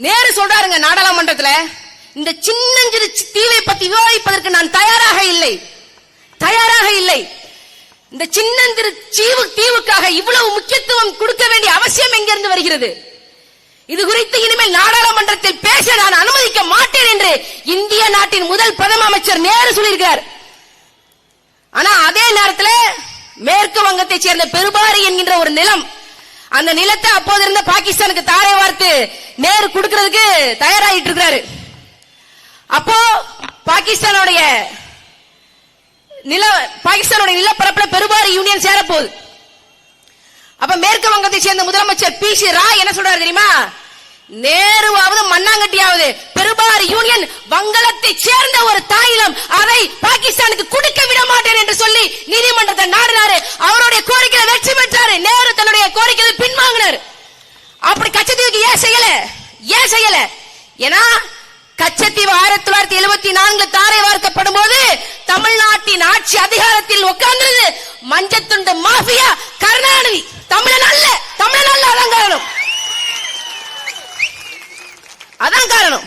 நேரு சொல்றாருங்க நாடாளுமன்றத்துல, இந்த சின்னஞ்சிறு தீவை பத்தி விவாதிப்பதற்கு நான் தயாராக இல்லை. இந்த சின்னஞ்சிறு தீவுக்காக இவ்வளவு முக்கியத்துவம் கொடுக்க வேண்டிய அவசியம் எங்கிருந்து வருகிறது? இது குறித்து இனிமேல் நாடாளுமன்றத்தில் பேச நான் அனுமதிக்க மாட்டேன் என்று இந்திய நாட்டின் முதல் பிரதம அமைச்சர் நேரு சொல்லியிருக்கார். ஆனா அதே நேரத்தில் மேற்கு வங்கத்தை சேர்ந்த பெருபாரி என்கின்ற ஒரு நிலம், அந்த நிலத்தை அப்போது இருந்த பாகிஸ்தானுக்கு தாரை வார்த்து நேரு கொடுக்கிறதுக்கு தயாராகிட்டு இருக்கிறாரு. அப்போ பாகிஸ்தானுடைய நிலப்பரப்புல பெருபாரி யூனியன் சேரப்போகுது. அப்ப மேற்கு வங்கத்தை சேர்ந்த முதலமைச்சர் பி.சி. ராய் என்ன சொல்றாரு தெரியுமா? நேருவாவது மண்ணாங்கட்டியாவது பெருபாரி யூனியன் வங்கத்தை சேர்ந்த ஒரு தாயிலம், அதை பாகிஸ்தானுக்கு கொடுக்க விட மாட்டேன் என்று சொல்லி நீதிமன்றத்தை நாடினாரு. அவருடைய கோரிக்கையை வெற்றி பெற்றாரு. நேரு தன்னுடைய கோரிக்கையை பின்வாங்கினார். அப்படி கச்சத்தீவுக்கு ஏன் செய்யல? ஏன்னா கச்சத்தீவு 1974 தாரை வார்க்கப்படும் போது தமிழ்நாட்டின் ஆட்சி அதிகாரத்தில் உட்கார்ந்தது மஞ்சத்துண்டு மாஃபியா கருணாநிதி. தமிழன் அல்ல. அதான் காரணம்.